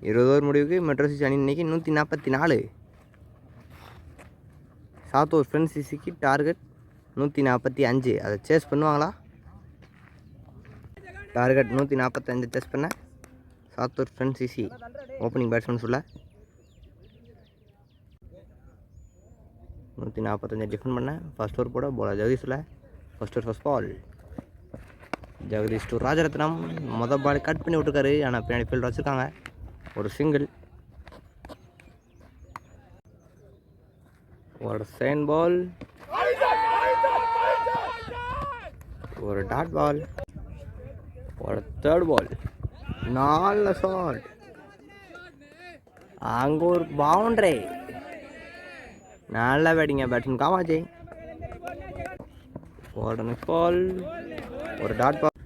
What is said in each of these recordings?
20 over முடிவுக்கு metro city அணி இன்னைக்கு 144. சாத்தூர் ஃப்ரெண்ட்ஸ் சிசிக்கு டார்கெட் 145. அதை சேஸ் பண்ணுவாங்களா? டார்கெட் 145 சேஸ் பண்ண Sattur friends CC opening batsman சொல்ல 145 டிஃபெண்ட் பண்ண. ஃபர்ஸ்ட் ஓவர் போட போல ஜெகதீஷ் சொல்ல first over first ball Jagadeesh to Rajaratnam. மொதல் பால் கட் பண்ணி விட்டுருக்காரு. ஆனால் பின்னாடி ஃபீல்ட் வச்சுருக்காங்க. ஒரு சிங்கிள். ஒரு செகண்ட் பால். ஒரு டாட் பால். ஒரு தேர்ட் பால். 4 ஷாட். அங்கே ஒரு பவுண்டரி. நல்லா பேட்டிங்க பேட்ஸ்மேன் காமாஜி. ஒரு நெக்ஸ்ட் பால். ஒரு டாட் பால்.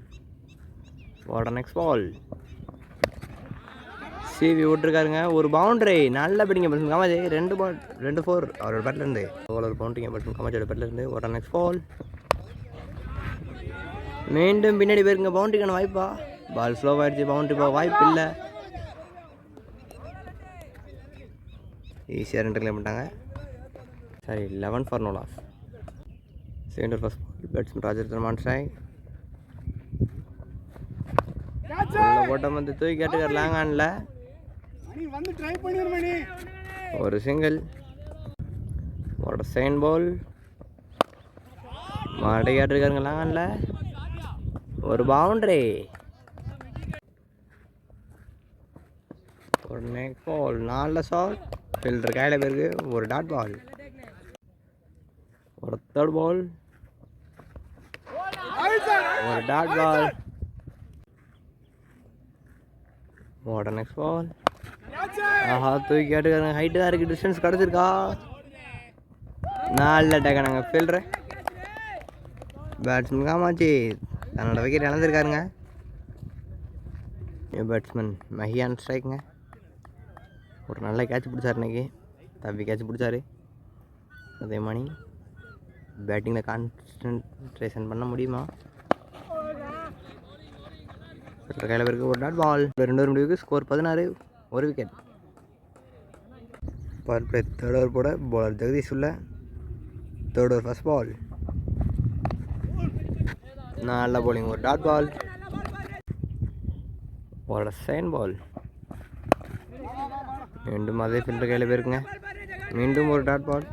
ஒரு நெக்ஸ்ட் பால். சிவி விட்டுருக்காருங்க. ஒரு பவுண்டரி. நல்லா பேட்டிங்க பேட்ஸ்மேன் காமாஜி. 2 பால் 2 4 அவரோட பேட்லேருந்து. ஒரு பவுண்டரிங்க பேட்ஸ்மேன் காமாஜியோட பேட்லேருந்து. ஒரு நெக்ஸ்ட் பால். மீண்டும் பின்னாடி போயிருங்க. பவுண்டரிக்கான வாய்ப்பா? பால் ஸ்லோ ஆகிடுச்சு. பவுண்டரி போக வாய்ப்பு இல்லை. ஈஸியாக 2 கிளைம் பண்ணிட்டாங்க. சரி 11 for no loss. Second first ball batsman Rajaratnam on strike. ஓட்டம் வந்து தூக்கி கேட்டுக்கார் லாங் ஆனில். ஒரு சிங்கிள். ஒரு செகண்ட் பால். மாட்டை கேட்டுருக்காருங்க லாங் ஆனில். ஒரு பவுண்டரி. ஒரு நெக்ஸ்ட் பால். 4 ஷாட். ஃபீல்டர் கையில் போயிருக்கு. ஒரு டாட் பால். ஒரு தேர்ட் பால். ஒரு டாட் பால். ஒரு நெக்ஸ்ட் பால். ஆஹா தூக்கி கேட்டுக்காருங்க. ஹைட்டு தான் இருக்குது. டிஸ்டன்ஸ் கிடச்சிருக்கா? நல்ல டேக்கானாங்க ஃபீல்டரு. பேட்ஸ்மேன் காமாச்சி தன்னோட விக்கெட் இழந்திருக்காருங்க. பேட்ஸ்மேன் மஹியான் ஸ்ட்ரைக்குங்க. ஒரு நல்ல கேட்ச் பிடிச்சார் இன்னைக்கு. தப்பி கேட்ச் பிடிச்சாரு. அதே மாதிரி பேட்டிங்கில் கான்சன்ட்ரேஷன் பண்ண முடியுமா? கையில் பிறகு ஒரு டாட் பால். 2 ஓவர் முடிவுக்கு ஸ்கோர் 16. ஒரு wicket. Power play third over போட பவுலர் ஜெகதீஷ் உள்ள. Third over first ball. நல்ல பவுலிங். ஒரு டாட் பால். ஒரு செகண்ட் பால். மீண்டும் அதே ஃபீல்டர் கையில் போயிருக்குங்க. மீண்டும் ஒரு டாட் பால்.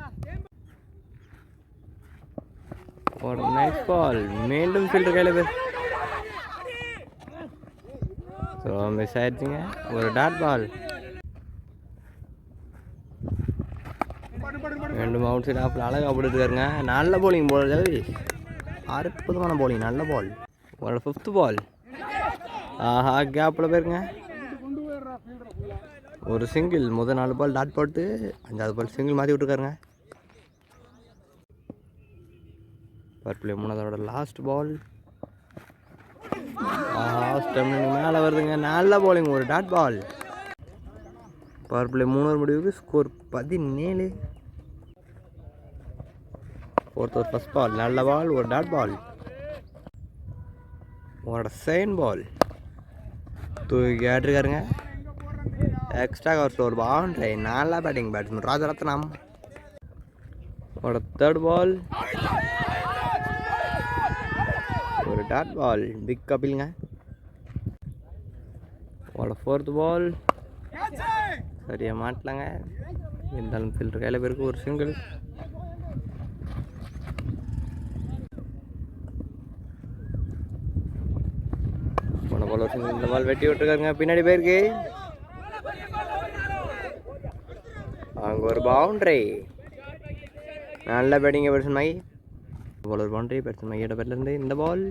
ஒரு நெக்ஸ்ட் பால். மீண்டும் ஃபீல்டர் கையில் போய் ஸோ மிஸ் ஆயிடுச்சுங்க. ஒரு டாட் பால். மீண்டும் அவுட் சைட் ஆஃபில் அழகாக போட்டுருக்காருங்க. நல்ல பவுலிங் போலர் ஜெகதீஷ். அற்புதமான பவுலிங். நல்ல பால். ஒரு 5th பால். ஆஹா கேப்பில் போயிருங்க. ஒரு சிங்கிள். முதல் 4 பால் டாட் போட்டு 5வது பால் சிங்கிள் மாற்றி விட்டுருக்காருங்க. பவர் பிளே 3வது லாஸ்ட் பால். மேலே வருதுங்க. நல்ல பவுலிங். ஒரு dot ball. Power play 3 over முடிவுக்கு score 17. 4th over first ball. நல்ல பால். ஒரு டாட் பால். ஒரு செகண்ட் பால். தூக்கி ஆட்டிருக்காருங்க. எக்ஸ்ட்ரா கவர்ஸில் ஒரு பவுண்டரி. நல்லா பேட்டிங் பேட்ஸ்மேன் ராஜரத்னம். ஒரு தேர்ட் பால். ஒரு டாட் பால். பிக் கபிலுங்க. ஒரு 4th பால். சரியாக மாட்டலாங்க. இருந்தாலும் ஃபீல்டர் கையில் போயிருக்கு. ஒரு சிங்கிள். போன பால் ஒரு சிங்கிள். இந்த பால் வெட்டி விட்டுருக்காருங்க. பின்னாடி போயிருக்கு. அங்கே ஒரு பவுண்டரி. நல்ல பேட்டிங்க பேட்ஸ்மேன் மை. பால் ஒரு பவுண்டரி. பேட்ஸ்மேன் மையோட பேட்லேருந்து. இந்த பால்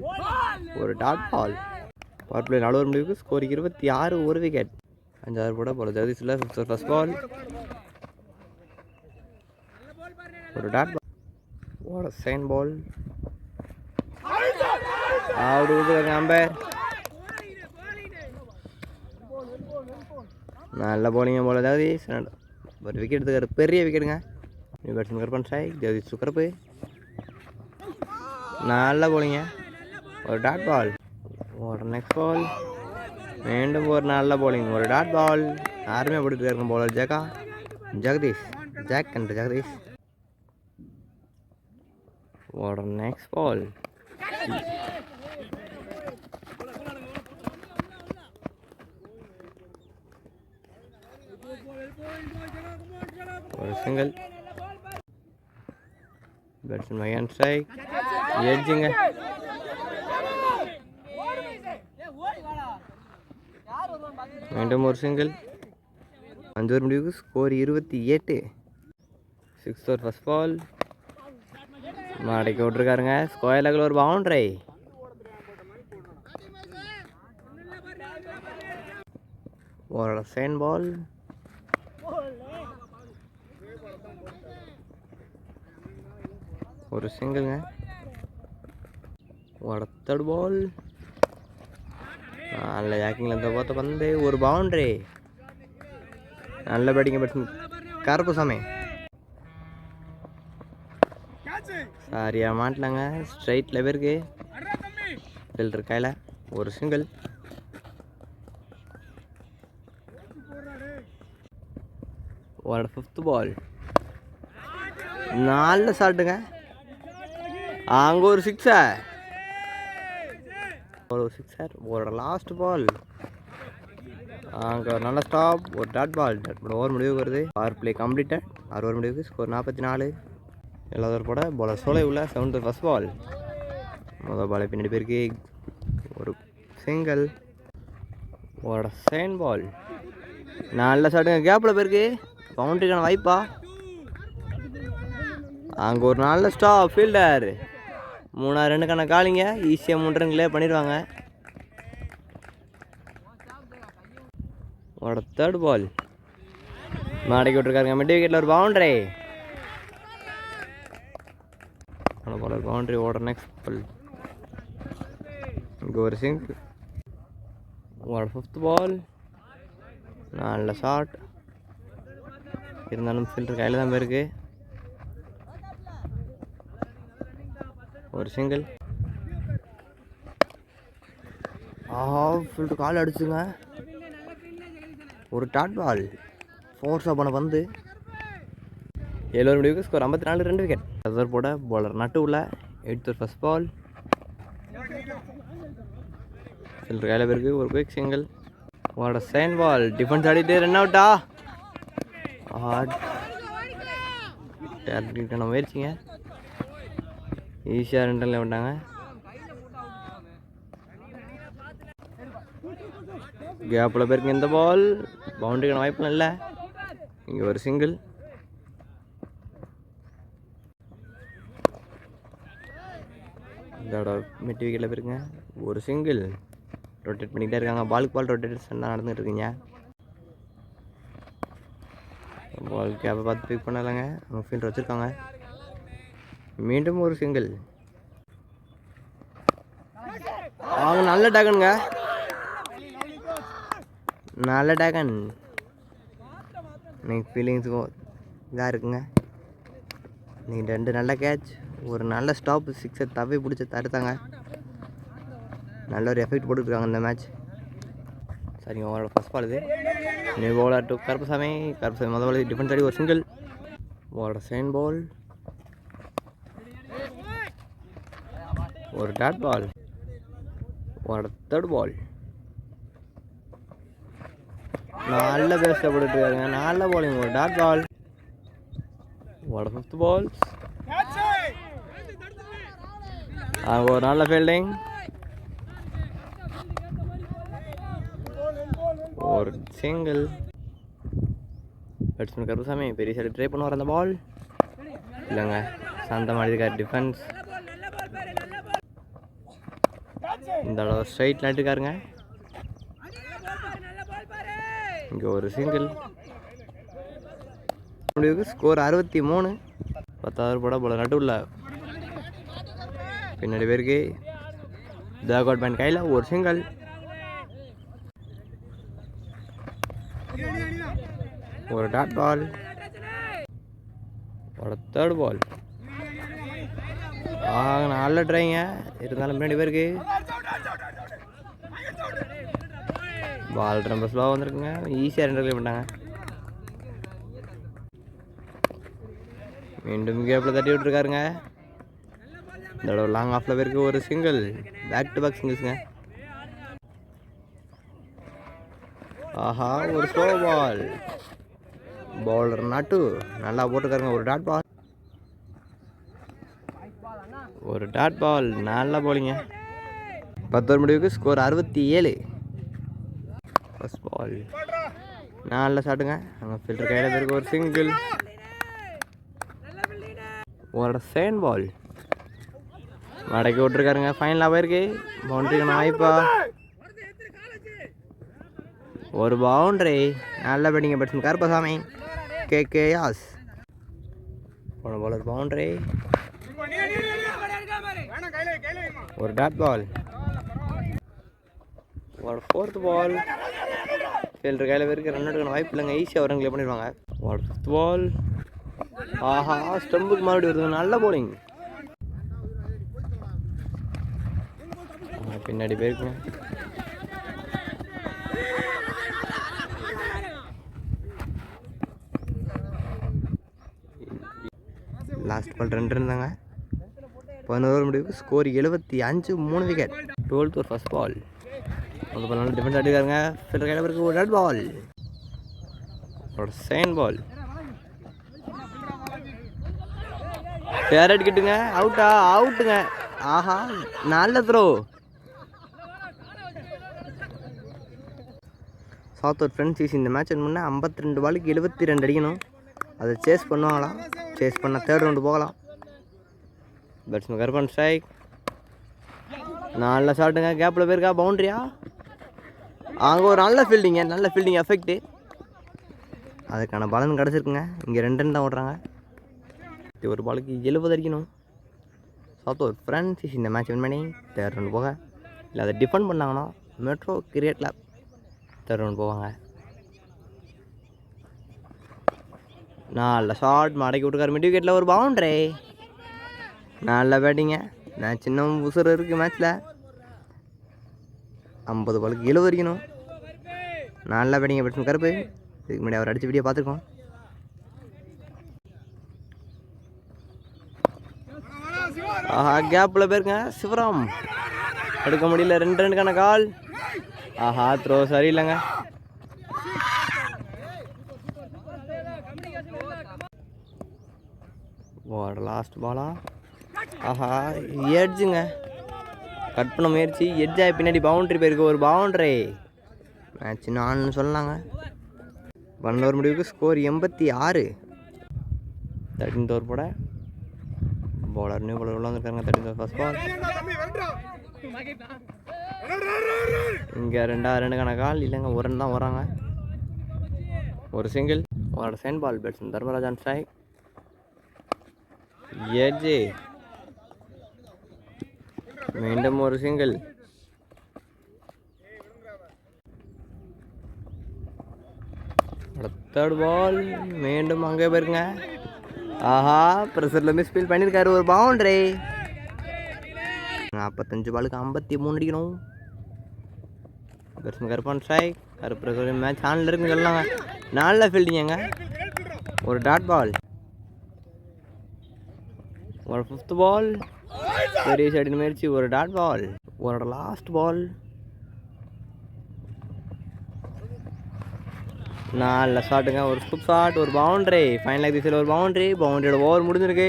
ஒரு dot ball. Power play 4 over முடிவுக்கு ஸ்கோர் 26. ஒரு விக்கெட். 5வது போட போல ஜெகதீஷில் 5th ஓவர் ஃபர்ஸ்ட் பால். ஒரு டாட் பால். ஒரு செகண்ட் பால். அவுட் கொடுத்துருக்காங்க அம்பையர். நல்ல பவுலிங்க போல ஜெகதீஷ். ஒரு விக்கெட் எடுத்துக்காரு. பெரிய விக்கெட்டுங்க. நியூ பேட்ஸ்மேன் கர்பன் ஸ்ட்ரைக். ஜெகதீஷ் சுக்கரப்பு. நல்ல பவுலிங்க. ஒரு டாட் பால். ஒரு நெக்ஸ்ட் பால். மீண்டும் ஒரு நல்ல பவுலிங். ஒரு டாட் பால். அருமையாக போட்டுருக்காருங்க bowler Jagadish Jack and Jagadish. What a next ball. ஒரு சிங்கிள். பேட்ஸ்மேன் மை ஹேண்ட் ஸ்ட்ரைக். எட்ஜிங்க. மீண்டும் ஒரு சிங்கிள். 5 ஓவர் முடிவுக்கு ஸ்கோர் 28. 6 over first ball. மாடிக்கு விட்டுருக்காருங்க. ஸ்கொயர் லெக்கில் ஒரு பவுண்டரி. ஒரு செகண்ட் பால். ஒரு சிங்கிள்ங்க. ஒரு தேர்ட் பால். நல்ல ஜாக்கிங்கில் இந்த பார்த்த பந்து ஒரு பவுண்டரி. நல்ல பேட்டிங் பேட்ஸ்மேன் கருப்புசாமி. சரியா மாட்டலாங்க. ஸ்ட்ரைட்டில் பேருக்கு ஃபில்டர் கையில் ஒரு சிங்கிள். ஒரு ஃபிஃப்த் பால். நல்ல ஷாட்டுங்க. அங்கே ஒரு சிக்ஸர். ஒரு சிக்ஸர். ஒரு லாஸ்ட் பால். அங்கே ஒரு நல்ல ஸ்டாப். ஒரு டாட் பால். ஓவர் முடிவுக்கு வருது. Power play completed. 6 ஓவர் முடிவுக்கு ஸ்கோர் 44. எல்லாரும் போட பாலர் சோலை உள்ள 7th ஃபர்ஸ்ட் பால். முதல் பாலை பின்னாடி பேருக்கு ஒரு சிங்கிள். ஒரு செகண்ட் பால். நல்ல ஷாட்டுங்க. கேப்பில் பேருக்கு பவுண்டரிக்கான வாய்ப்பா. அங்கே ஒரு நல்ல ஸ்டாப். ஃபீல்டர் 3 ரன்னுக்கான காலிங்க. ஈஸியாக 3 ரன் கிளியர் பண்ணிடுவாங்க. ஒரு தேர்ட் பால். மாடிக்கு விட்டுருக்காருங்க. மிட் விக்கெட்டில் ஒரு பவுண்டரி. பாலர் பவுண்டரி. ஓட நெக்ஸ்ட் பால். இங்கே ஒரு சிங்கிள். ஒரு ஃபிஃப்த் பால். நல்ல ஷாட். இருந்தாலும் ஃபில்டர் கையில் தான் போயிருக்கு. ஒரு சிங்கிள். ஃபில்டர் கால் அடிச்சுங்க. ஒரு டாட் பால். ஃபோர்ஸாக போன பந்து. 7 ஓவர் முடிவுக்கு ஸ்கோர் 54. 2 விக்கெட். அதர் போட பாலர் நட்டு உள்ள 8th ஓவர் ஃபர்ஸ்ட் பால். ஃபில்டர் கையில் பேருக்கு ஒரு குயிக் சிங்கிள். ஒரு செகண்ட் பால். டிஃபென்ஸ் ஆடிட்டு ரன் அவுட்டா. டேரக்டான முயற்சிங்க. ஈஸியாக 2 ரன்ல விட்டாங்க. கேப்பில் பேருக்கு இந்த பால் பவுண்டரிக்கான வாய்ப்புலாம் இல்லை. இங்கே ஒரு சிங்கிள். இதோட மிட் விக்கெட்டில் போயிருங்க. ஒரு சிங்கிள். ரொட்டேட் பண்ணிக்கிட்டே இருக்காங்க. பாலுக்கு பால் ரொட்டேஷன் தான் நடந்துகிட்டு இருக்குங்க. பால் கேப்பை பார்த்து பிக் பண்ணலாங்க. அவங்க ஃபீல்டர் வச்சுருக்காங்க. மீண்டும் ஒரு சிங்கிள். அவங்க நல்ல டேகனுங்க. நல்ல டேகன். நீங்கள் ஃபீலிங்ஸுக்கும் இதாக இருக்குங்க. நீங்கள் 2 நல்ல கேட்ச். ஒரு நல்ல ஸ்டாப். 6 தவி பிடிச்சி தடுத்தாங்க. நல்ல ஒரு எஃபெக்ட் போட்டுருக்காங்க இந்த மேட்ச். சரிங்க. அவங்களோட ஃபர்ஸ்ட் பால் இது. New bowler to Karuppusamy. முதல் பால் டிஃபென்ஸ் ஆடி ஒரு சிங்கிள். ஒரு செகண்ட் பால். ஒரு டாட் பால். ஒரு தேர்ட் பால். நல்ல பேஸ்டாக போட்டுருக்காருங்க. நல்ல பாலிங். ஒரு டாட் பால். ஒரு ஃபிஃப்த் பால். அங்கே ஒரு நல்ல ஃபீல்டிங். ஒரு சிங்கிள். பேட்ஸ்மேன் கருப்புசாமி பெரிய சைடு ட்ரை பண்ணுவார். அந்த பால் இல்லைங்க. சாந்தமாக இருக்கார் டிஃபென்ஸ். இந்த அளவு ஸ்ட்ரைட் நட்டுக்காருங்க. இங்கே ஒரு சிங்கிள். ஸ்கோர் 63. 10th போட போல நட்டு உள்ள பின்னாடி பேருக்கு தாகோட் பேண்ட் கையில் ஒரு சிங்கிள். ஒரு டாட் பால். ஒரு தேர்ட் பால். நல்ல ட்ரைங்க. இருந்தாலும் பின்னாடி பேருக்கு பால் ரொம்ப ஸ்லோவாக வந்திருக்குங்க. ஈஸியாக 2 கிளியர் பண்ணிட்டாங்க. மீண்டும் கேப்பில் தட்டி விட்டுருக்காருங்க. இதோட லாங் ஆஃபில் போயிருக்கு. ஒரு சிங்கிள். பேக் டு பேக் சிங்கிள்ஸுங்க. ஆஹா, ஒரு ஸ்லோ பால். பவுலர் நாட்டு நல்லா போட்டுருக்காருங்க. ஒரு டாட் பால். ஒரு டாட் பால். நல்லா போலிங்க. 10 ஓவர் முடிவுக்கு ஸ்கோர் 67. First ball. நல்ல ஷாட்டுங்க. அங்கே ஃபில்டர் கையில் போயிருக்கு. ஒரு சிங்கிள். ஒரு செகண்ட் பால். மடக்கி விட்டுருக்காருங்க. ஃபைனலாக போயிருக்கு. பவுண்டரிக்கான வாய்ப்பா. ஒரு பவுண்டரி. நல்ல பேட்டிங்க பேட்ஸ்மேன் கருப்பசாமி. கே யாஸ். போன பாலர் பவுண்டரி. ஒரு டாட் பால். ஒரு 4th பால். ஃபீல்டர் கையில் போயிருக்கு. ரன் எடுக்கணும் வாய்ப்பு இல்லைங்க. ஈஸியாக ஒரு கிளியர் பண்ணிடுவாங்க. ஒரு 5th பால். ஆஹா, ஸ்டம்புக்கு மறுபடியும் வருதுங்க. நல்ல போலிங். பின்னாடி போயிருக்குங்க. லாஸ்ட் பால் 2 இருந்தாங்க. 11 ஓவர் முடிவுக்கு ஸ்கோர் 75. 3 விக்கெட். 12th ஒரு ஃபர்ஸ்ட் பால். அந்த பால் நல்லா டிஃபென்ஸ் அடிக்காருங்க. ஃபில்டர் கையில் போயிருக்கு. ஒரு டாட் பால். ஒரு செகண்ட் பால். ஃபேர் அடிக்கட்டுங்க. அவுட்டா? அவுட்டுங்க. ஆஹா, நல்ல த்ரோ. சவுத் ஒரு ஃப்ரெண்ட்ஸ் இந்த மேட்ச் முன்னே 52 பாலுக்கு 72 அடிக்கணும். அதை சேஸ் பண்ணுவாங்களா? சேஸ் பண்ண 3rd ரவுண்டு போகலாம். பேட்ஸ்மேன் கர்பன் ஸ்ட்ரைக். நல்ல ஷாட்டுங்க. கேப்பில் போயிருக்கா. பவுண்ட்ரியா? அங்கே ஒரு நல்ல ஃபீல்டிங்க. நல்ல ஃபீல்டிங் எஃபெக்ட்டு. அதுக்கான பலன் கிடச்சிருக்குங்க. இங்கே 2 ரன் தான் ஓடுறாங்க. ஒரு பாலுக்கு 70 அடிக்கணும். சவுத் ஒரு ஃப்ரெண்ட்ஸ் இந்த மேட்ச் வின் பண்ணி 3rd ரவுண்டு போக. இல்லை அதை டிஃபெண்ட் பண்ணாங்கன்னா metro cricket club 3rd round போவாங்க. நல்ல ஷார்ட் மடக்கி விட்டுருக்காரு. மிட் விக்கெட்டில் ஒரு பவுண்டரி. நல்ல பேட்டிங்க. மேட்ச் இன்னும் உசுறு இருக்குது. மேட்ச்சில் 50 பாலுக்கு 70 அடிக்கணும். நல்ல பேட்டிங்க பேட்ஸ்மேன் கருப்பு. இதுக்கு முன்னாடி அவர் அடித்த வீடியோ பார்த்துருக்கோம். ஆஹா, கேப்பில் போயிருங்க. சிவராம் எடுக்க முடியல. 2 ரன்னுக்கான கால். ஆஹா, த்ரோ சரியில்லைங்க. லாஸ்ட் பாலா? ஆஹா, எட்ஜுங்க. கட் பண்ண முயற்சி. எட்ஜாக பின்னாடி பவுண்ட்ரி போயிருக்கு. ஒரு பவுண்ட்ரி. மேட்ச் நான் சொல்லலாங்க. 1 ஓவர் முடிவுக்கு ஸ்கோர் 86. 13th ஓவர் போட பவுலர் நியூ பவுலர் உள்ள வந்துருக்காங்க. 13th ஓவர் ஃபர்ஸ்ட் பால். இங்கே 2வது ரன்னுக்கான கால் இல்லைங்க. 1 ரன் தான் வராங்க. ஒரு சிங்கிள். ஒரு second ball. Batsman Dharmarajan strike. Edge. மீண்டும் ஒரு சிங்கிள். தேர்ட் பால். மீண்டும் அங்கே போயிருங்க. ஆஹா, ப்ரெஷரில் மிஸ் ஃபீல் பண்ணியிருக்காரு. ஒரு பவுண்டரி. 45 பாலுக்கு 53 அடிக்கணும். Batsman Karuppan strike. Karuppu match ஆனில் இருக்குன்னு சொல்லலாங்க. நல்ல ஃபீல்டிங்க. ஒரு டாட் பால். ஒரு 5th பால். பெரிய சைடு முயற்சி. ஒரு டாட் பால். ஒரு லாஸ்ட் பால். நல்ல ஷாட்டுங்க. ஒரு ஸ்கூப் ஷாட். ஒரு பவுண்டரி. ஃபைனல் திசையில் ஒரு பவுண்டரி. பவுண்டரியோட ஓவர் முடிஞ்சிருக்கு.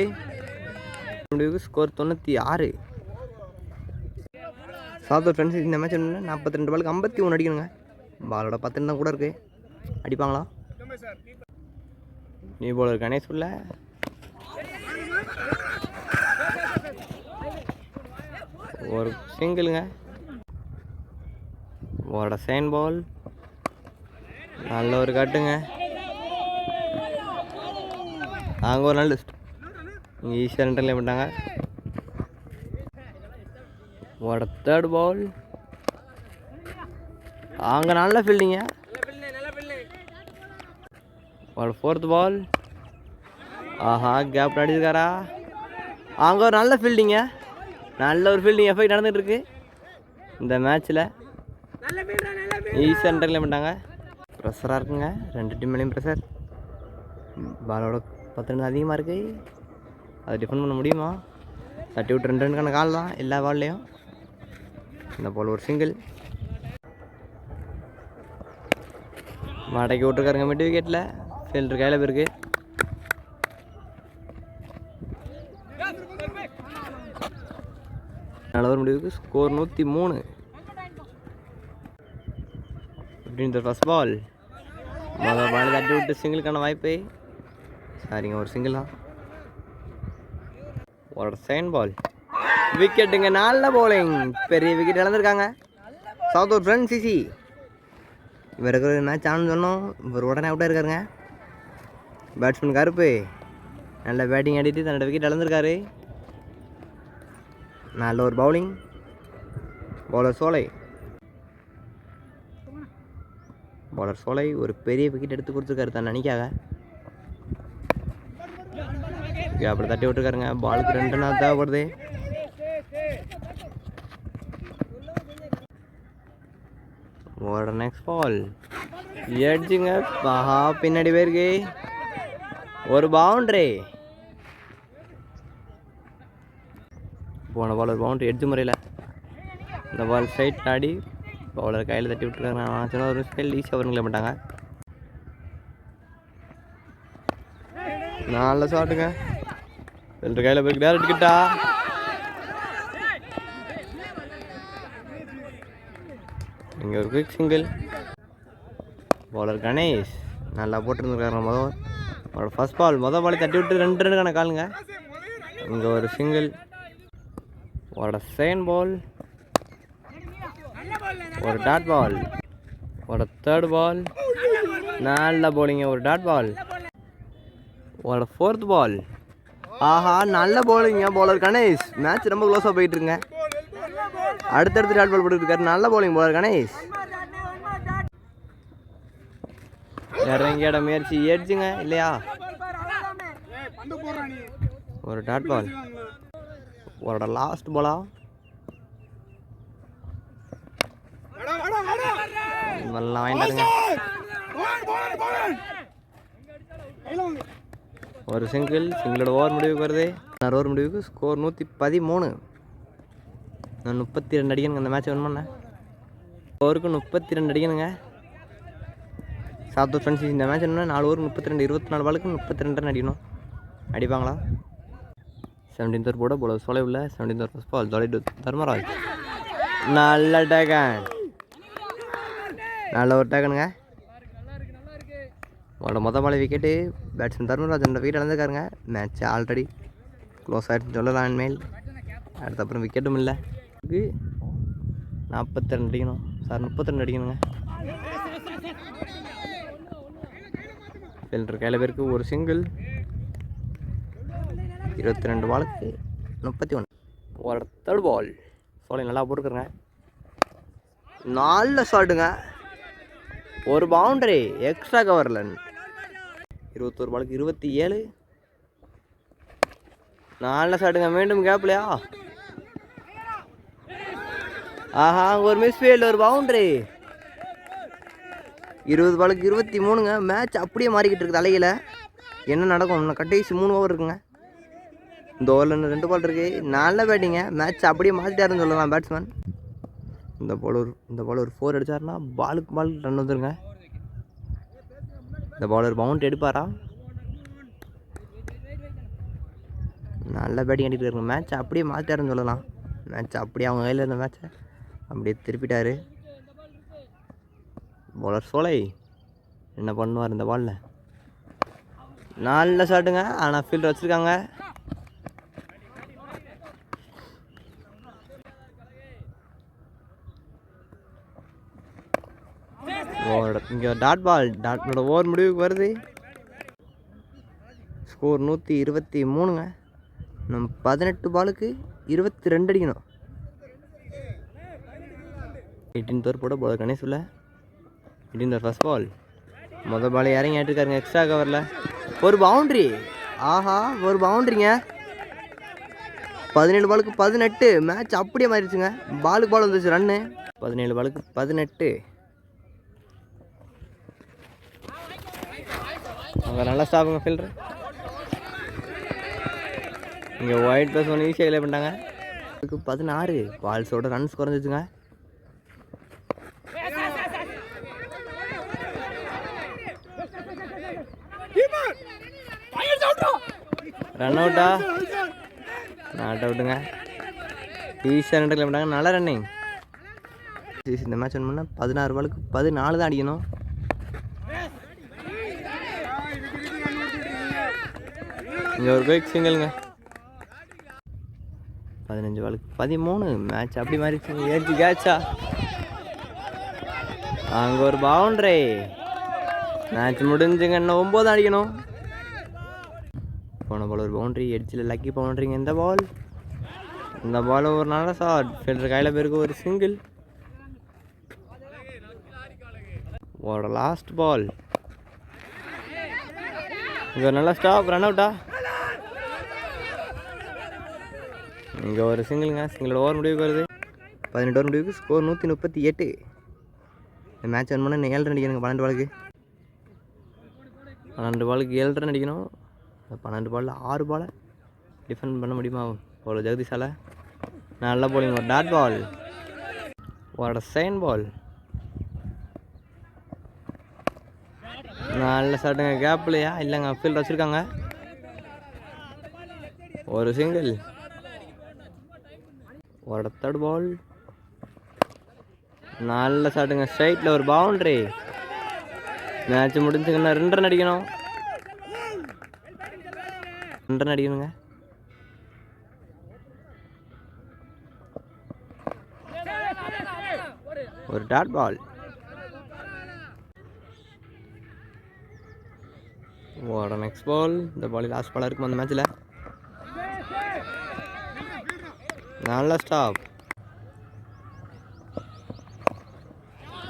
முடிவுக்கு ஸ்கோர் 96. சவுத் ஃப்ரெண்ட்ஸ் இந்த மேட்ச் 42 பாலுக்கு 51 அடிக்கணுங்க. பாலோட 10 தான் கூட இருக்குது. அடிப்பாங்களா? நியூ பவுலர் கணேஷ் உள்ள. ஒரு சிங்கிளுங்க. ஒரு செகண்ட் பால். நல்ல ஒரு கட்டுங்க. அங்கே ஒரு நல்ல ஈஸியாக 2 ரன்ல பண்ணிட்டாங்க. ஒரு 3rd பால். அங்கே நல்ல ஃபீல்டிங்க. ஒரு 4th பால். ஆஹா, கேப் அடிச்சிருக்காரா? அங்கே ஒரு நல்ல ஃபீல்டிங்க. நல்ல ஒரு ஃபீல்டிங் எஃபெக்ட் நடந்துகிட்டு இருக்கு இந்த மேட்ச்சில். ஈஸியாக கிளைம் பண்ணிட்டாங்க. ப்ரெஷராக இருக்குங்க, 2 டீம் மேலேயும் ப்ரெஷர். பாலோட 10 ரன் அதிகமாக இருக்குது. அதை டிஃபெண்ட் பண்ண முடியுமா? தட்டி விட்டு 2 ரன்னுக்கான கால் தான் எல்லா பால்லையும். இந்த பால் ஒரு சிங்கிள். மடக்கி விட்டுருக்காருங்க மிட் விக்கெட்டில். ஃபீல்டர் கையில் போயிருக்கு. நல்ல ஒரு முடிவுக்கு ஸ்கோர் 103. இந்த ஃபர்ஸ்ட் பால் முதல் பால் தட்டி விட்டு சிங்கிளுக்கான வாய்ப்பு. சரிங்க, ஒரு சிங்கிள் தான். ஒரு செகண்ட் பால் விக்கெட்டுங்க. நல்ல பவுலிங், பெரிய விக்கெட் இழந்திருக்காங்க சவுத் ஒரு ஃப்ரெண்ட் சிசி. இவருக்கு ஒரு மேட்ச் ஆனு சொன்னோம், இவர் உடனே அவுட்டாக இருக்காருங்க. பேட்ஸ்மேன் கருப்பு நல்ல பேட்டிங் ஆடிட்டு தன்னோட விக்கெட் இழந்திருக்காரு. நல்ல ஒரு பவுலிங். பவுலர் சோலை ஒரு பெரிய விக்கெட் எடுத்து கொடுத்துருக்காரு தான் அணிக்காக. அப்படி தட்டி விட்டுருக்காருங்க. பாலுக்கு 2 ரன் தேவைப்படுது. ஒரு நெக்ஸ்ட் பால் எட்ஜுங்க. பின்னாடி போயிருக்கு. ஒரு பவுண்டரி. போன பால் ஒரு பவுண்டரி எட்ஜு முறையில். இந்த பால் ஸ்ட்ரைட் ஆடி பவுலர் கையில் தட்டி விட்டுருக்காங்க. ஒரு ஸ்பெல் ஈஸியாக வருங்களே மாட்டாங்க. நல்ல ஷாட்டுங்க. ஃபீல்டர் கையில் போய் டேரக்ட் கிட்டா. இங்கே ஒரு குயிக் சிங்கிள். பவுலர் கணேஷ் நல்லா போட்டுருந்துருக்காரு. அவரோட ஃபர்ஸ்ட் பால் மொதல் பாலை தட்டி விட்டு 2 ரன்னுக்கான காலுங்க. இங்கே ஒரு சிங்கிள். அவரோட செகண்ட் பால் ஒரு டாட் பால். அவரோட தேர்ட் பால் நல்ல பவுலிங்க, ஒரு டாட் பால். அவரோட ஃபோர்த் பால் நல்ல பவுலிங்க. பவுலர் கணேஷ் மேட்ச் ரொம்ப க்ளோஸாக போயிட்டுருங்க. அடுத்தடுத்து டாட் பால் போட்டுருக்காரு. நல்ல பவுலிங் பவுலர் கணேஷ். இறங்கிட முயற்சி எட்ஜுங்க இல்லையா. ஒரு டாட் பால். அவரோட லாஸ்ட் பாலா நல்லா வாங்கிட்டாருங்க. ஒரு சிங்கிளோட ஓவர் முடிவுக்கு வருது. ஓவர் முடிவுக்கு ஸ்கோர் 113. நான் 32 அடிக்கணுங்க அந்த மேட்ச் வின் பண்ணேன். ஓவருக்கு 32 அடிக்கணுங்க. சாப்பிட்டு ஃப்ரெண்ட்ஸ் இந்த மேட்ச் என்ன 4 ஓவர் 32, 24 பாலுக்கு 32 ரன் அடிக்கணும். அடிப்பாங்களா? 17th ஓவர் போட போல சோலை உள்ள 17th ஓவர் ஃபர்ஸ்ட் பால் தர்மராஜ். நல்ல டேக்கன், நல்ல ஒரு டேக்கனுங்க. அவரோட மொதல் பால் விக்கெட்டு. பேட்ஸ்மேன் தர்மராஜ் அந்த விக்கெட் இழந்துருக்காருங்க. மேட்ச் ஆல்ரெடி க்ளோஸ் ஆகிடுச்சு சொல்லலாம். இனிமேல் அடுத்தப்புறம் விக்கெட்டும் இல்லை. 42 அடிக்கணும் சார், 32 அடிக்கணுங்க. ஃபீல்டர் கையில் பேருக்கு ஒரு சிங்கிள். 22 பாலுக்கு 31. ஒரு தேர்ட் பால் சோலை நல்லா போட்டுருக்குறேங்க. நல்ல ஷாட்டுங்க. ஒரு பவுண்டரி எக்ஸ்ட்ரா கவரில். 21 பாலுக்கு 27. நல்ல ஷாட்டுங்க. மீண்டும் கேப்லையா. ஒரு மிஸ்ஃபீல்டு, ஒரு பவுண்டரி. 20 பாலுக்கு 23ங்க. மேட்ச் அப்படியே மாறிக்கிட்டு இருக்குது தலையில். என்ன நடக்கும்? இன்னும் கடைசி 3 ஓவர் இருக்குங்க. இந்த ஓவரில் 2 பால் இருக்குது. நல்ல பேட்டிங்க. மேட்ச் அப்படியே மாற்றிட்டாருன்னு சொல்லலாம் பேட்ஸ்மேன். இந்த பால் ஒரு 4 அடித்தாருன்னா பாலுக்கு பால் ரன் வந்துருங்க. இந்த பாலர் பவுண்ட் எடுப்பாரா? நல்ல பேட்டிங் அடிக்கிட்டு இருக்காங்க. மேட்ச் அப்படியே மாற்றிட்டாருன்னு சொல்லலாம். மேட்ச் அப்படியே அவங்க கையில் இருந்த மேட்ச்சை அப்படியே திருப்பிட்டார் பவுலர் சோலை. என்ன பண்ணுவார் இந்த பாலில்? நல்ல ஷாட்டுங்க. ஆனால் ஃபீல்டர் வச்சுருக்காங்க. இங்கே டாட் பாலோட ஓவர் முடிவுக்கு வருது. ஸ்கோர் 123ங்க. நம்ம 18 பாலுக்கு 22 அடிக்கணும். 18th ஓவர் போட போல கணேஷ் உள்ள. 18th ஓவர் ஃபர்ஸ்ட் பால். மொதல் பால் இறங்கி ஆட்டிருக்காருங்க எக்ஸ்ட்ரா கவரில். ஒரு பவுண்ட்ரி. ஒரு பவுண்ட்ரிங்க. 17 பாலுக்கு 18. மேட்ச் அப்படியே மாறிடுச்சுங்க. பாலுக்கு பால் வந்துச்சு ரன்னு. 17 பாலுக்கு 18. நல்லா ஸ்டாப்புங்க ஃபீல்டர். இங்கே ஒயிட் ப்ளஸ் ஒன்று ஈஸியாக கிளியர் பண்ணிட்டாங்க. 16 பால்ஸோட ரன்ஸ் குறைஞ்சிச்சுங்க. ரன் அவுட்டா? நாட் அவுட்டுங்க. ஈஸியாக 2 கிளியர் பண்ணிட்டாங்க. நல்ல ரன்னிங். இந்த மேட்ச் ரன் பண்ணால் 16 பாலுக்கு 14 தான் அடிக்கணும். இங்கே ஒரு குயிக் சிங்கிள்ங்க. 15 பாலுக்கு 13. மேட்ச் அப்படி மாறிடுச்சு. ஏற்றி கேட்சா? அங்கே ஒரு பவுண்டரி. மேட்ச் முடிஞ்சுங்க. இன்னும் 9 அடிக்கணும். போன பால் ஒரு பவுண்டரி. எட்ஜில் லக்கி பவுண்டரிங்க. இந்த பால் ஒரு நல்ல ஷாட். ஃபீல்டர் கையில் பேருக்கு ஒரு சிங்கிள். ஒரு லாஸ்ட் பால். இங்கே ஒரு நல்ல ஸ்டாப். ரன் அவுட்டா? இங்கே ஒரு சிங்கிளுங்க. சிங்கிளோட ஓவர் முடிவுக்கு வருது. 18 ஓவர் முடிவுக்கு. ஸ்கோர் 138. இந்த மேட்ச் ரன் பண்ண 7 ரன் அடிக்கணுங்க. 12 பாலுக்கு 7 ரன் அடிக்கணும். 12 பாலில் 6 பாலை டிஃபெண்ட் பண்ண முடியுமா அவ்வளோ ஜெகதீஷால்? நல்ல போலிங். ஒரு டாட் பால். ஒரு சைன் பால். நல்ல ஷாட்டுங்க. கேப்லையா? இல்லைங்க, ஃபீல்ட் வச்சுருக்காங்க. ஒரு சிங்கிள். ஒரு தேர்ட் பால். நல்ல ஷாட்டுங்க. ஸ்ட்ரைட்டில் ஒரு பவுண்டரி. மேட்ச் முடிஞ்சுங்கன்னா 2 ரன் அடிக்கணும். 2 ரன் அடிக்கணுங்க. ஒரு டாட் பால். ஒரு நெக்ஸ்ட் பால். இந்த பால் லாஸ்ட் பாலாக இருக்கும் அந்த மேட்ச்சில். நல்ல ஸ்டாப்.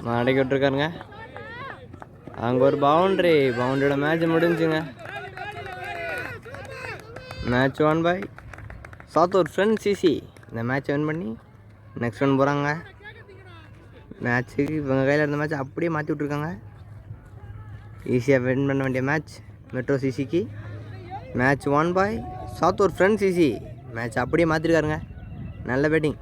மாடிக்கு விட்டுருக்காருங்க. அங்கே ஒரு பவுண்டரி. பவுண்டரியோட மேட்ச் முடிஞ்சுங்க. Match won by Sattur friends CC. இந்த மேட்ச் வின் பண்ணி நெக்ஸ்ட் ஒன் போகிறாங்க. மேட்ச்சுக்கு இவங்க கையில் இருந்த மேட்ச் அப்படியே மாற்றி விட்ருக்காங்க. ஈஸியாக வின் பண்ண வேண்டிய மேட்ச் மெட்ரோ சிசிக்கு. Match won by Sattur friends CC. Match அப்படியே மாற்றிருக்காருங்க. நல்ல பேட்டிங்.